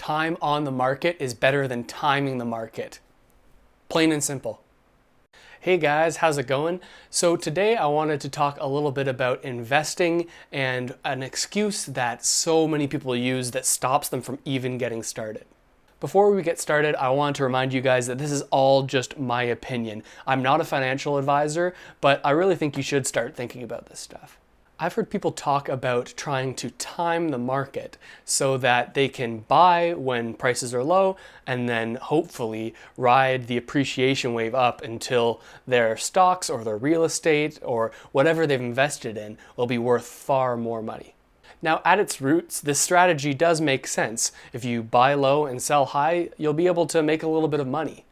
time on the market is better than timing the market. Plain and simple. Hey guys, how's it going? So today I wanted to talk a little bit about investing and an excuse that so many people use that stops them from even getting started. Before we get started, I want to remind you guys that this is all just my opinion. I'm not a financial advisor, but I really think you should start thinking about this stuff. I've heard people talk about trying to time the market so that they can buy when prices are low and then hopefully ride the appreciation wave up until their stocks or their real estate or whatever they've invested in will be worth far more money. Now, at its roots, this strategy does make sense. If you buy low and sell high, you'll be able to make a little bit of money.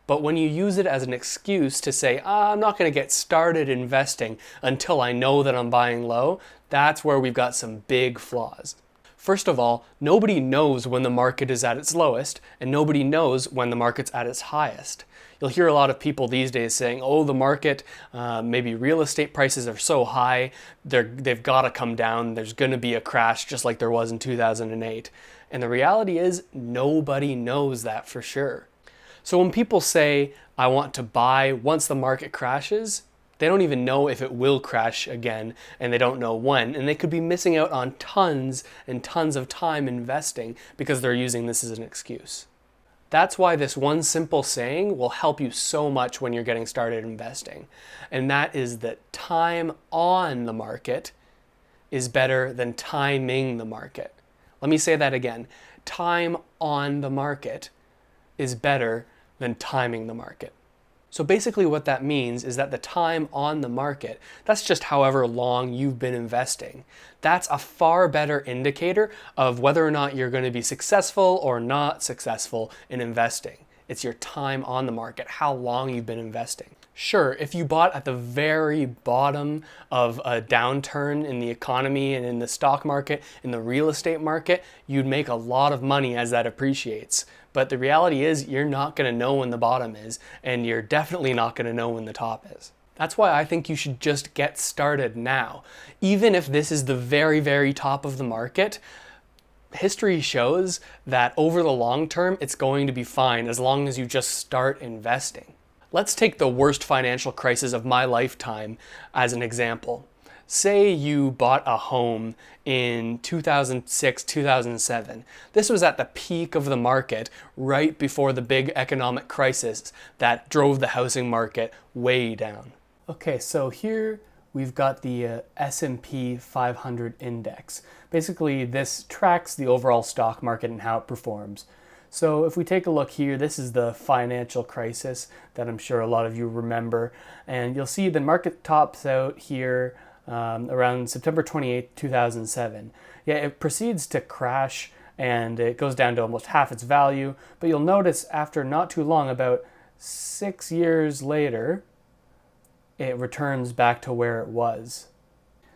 But when you use it as an excuse to say, I'm not going to get started investing until I know that I'm buying low, that's where we've got some big flaws. First of all, nobody knows when the market is at its lowest, and nobody knows when the market's at its highest. You'll hear a lot of people these days saying, oh, the market, maybe real estate prices are so high, they've got to come down, there's going to be a crash just like there was in 2008. And the reality is, nobody knows that for sure. So when people say, I want to buy once the market crashes, they don't even know if it will crash again, and they don't know when, and they could be missing out on tons and tons of time investing because they're using this as an excuse. That's why this one simple saying will help you so much when you're getting started investing, and that is that time on the market is better than timing the market. Let me say that again. Time on the market is better than timing the market. So basically what that means is that the time on the market, that's just however long you've been investing. That's a far better indicator of whether or not you're going to be successful or not successful in investing. It's your time on the market, how long you've been investing. Sure, if you bought at the very bottom of a downturn in the economy and in the stock market, in the real estate market, you'd make a lot of money as that appreciates. But the reality is you're not going to know when the bottom is, and you're definitely not going to know when the top is. That's why I think you should just get started now. Even if this is the very, very top of the market, history shows that over the long term, it's going to be fine as long as you just start investing. Let's take the worst financial crisis of my lifetime as an example. Say you bought a home in 2006, 2007. This was at the peak of the market right before the big economic crisis that drove the housing market way down. Okay, so here we've got the S&P 500 index. Basically, this tracks the overall stock market and how it performs. So if we take a look here, this is the financial crisis that I'm sure a lot of you remember. And you'll see the market tops out here around September 28, 2007. Yeah, it proceeds to crash and it goes down to almost half its value. But you'll notice after not too long, about 6 years later, it returns back to where it was.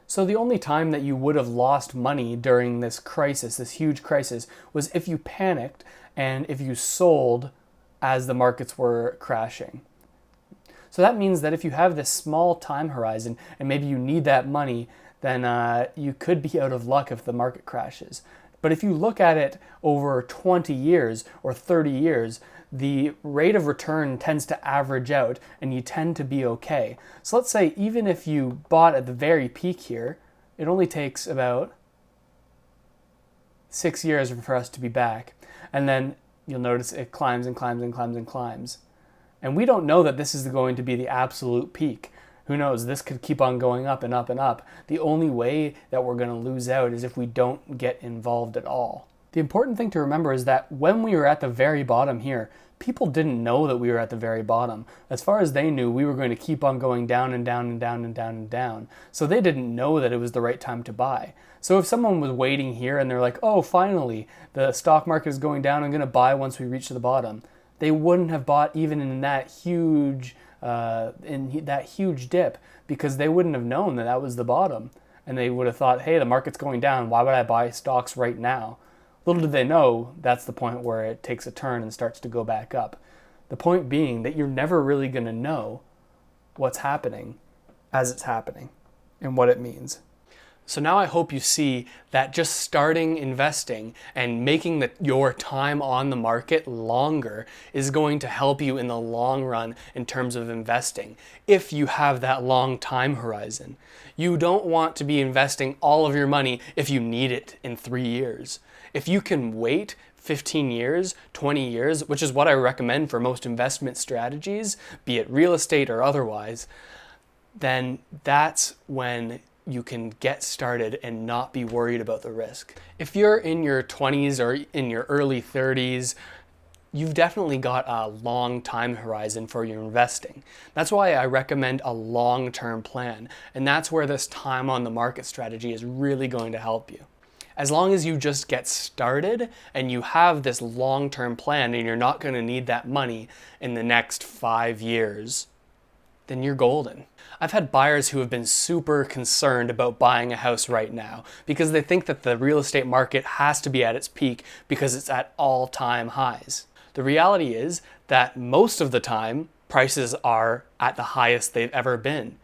So the only time that you would have lost money during this crisis, this huge crisis, was if you panicked and if you sold as the markets were crashing. So that means that if you have this small time horizon and maybe you need that money, then you could be out of luck if the market crashes. But if you look at it over 20 years or 30 years, the rate of return tends to average out and you tend to be okay. So let's say even if you bought at the very peak here, it only takes about 6 years for us to be back. And then you'll notice it climbs and climbs and climbs and climbs. And we don't know that this is going to be the absolute peak. Who knows? This could keep on going up and up and up. The only way that we're going to lose out is if we don't get involved at all. The important thing to remember is that when we were at the very bottom here, people didn't know that we were at the very bottom. As far as they knew, we were going to keep on going down and down and down and down and down. So they didn't know that it was the right time to buy. So if someone was waiting here and they're like, oh, finally, the stock market is going down, I'm going to buy once we reach the bottom, they wouldn't have bought even in that huge dip because they wouldn't have known that that was the bottom. And they would have thought, hey, the market's going down, why would I buy stocks right now? Little did they know that's the point where it takes a turn and starts to go back up. The point being that you're never really going to know what's happening as it's happening and what it means. So now I hope you see that just starting investing and making your time on the market longer is going to help you in the long run in terms of investing, if you have that long time horizon. You don't want to be investing all of your money if you need it in 3 years. If you can wait 15 years, 20 years, which is what I recommend for most investment strategies, be it real estate or otherwise, then that's when you can get started and not be worried about the risk. If you're in your 20s or in your early 30s, you've definitely got a long time horizon for your investing. That's why I recommend a long-term plan, and that's where this time on the market strategy is really going to help you. As long as you just get started and you have this long-term plan and you're not going to need that money in the next 5 years, then you're golden. I've had buyers who have been super concerned about buying a house right now because they think that the real estate market has to be at its peak because it's at all-time highs. The reality is that most of the time, prices are at the highest they've ever been.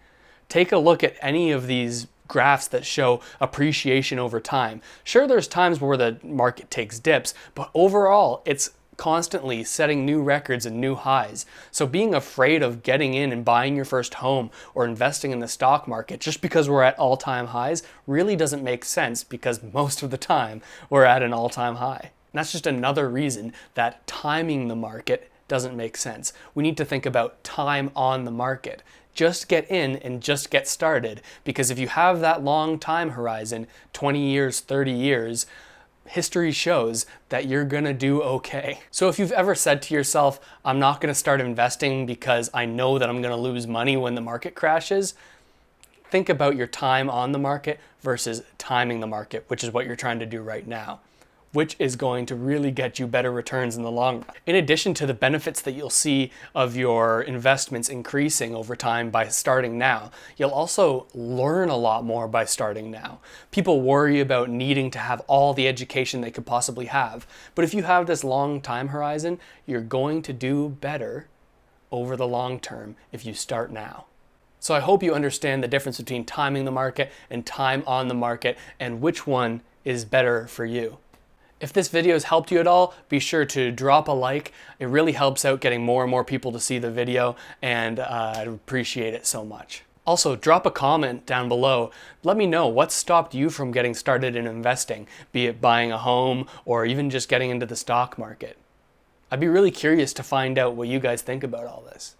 Take a look at any of these graphs that show appreciation over time. Sure, there's times where the market takes dips, but overall, it's constantly setting new records and new highs. So being afraid of getting in and buying your first home or investing in the stock market just because we're at all-time highs really doesn't make sense, because most of the time we're at an all-time high. And that's just another reason that timing the market doesn't make sense. We need to think about time on the market. Just get in and just get started, because if you have that long time horizon, 20 years, 30 years, history shows that you're gonna do okay. So if you've ever said to yourself, I'm not gonna start investing because I know that I'm gonna lose money when the market crashes, think about your time on the market versus timing the market, which is what you're trying to do right now, which is going to really get you better returns in the long run. In addition to the benefits that you'll see of your investments increasing over time by starting now, you'll also learn a lot more by starting now. People worry about needing to have all the education they could possibly have, but if you have this long time horizon, you're going to do better over the long term if you start now. So I hope you understand the difference between timing the market and time on the market, and which one is better for you. If this video has helped you at all, be sure to drop a like. It really helps out getting more and more people to see the video, and I'd appreciate it so much. Also, drop a comment down below. Let me know what stopped you from getting started in investing, be it buying a home or even just getting into the stock market. I'd be really curious to find out what you guys think about all this.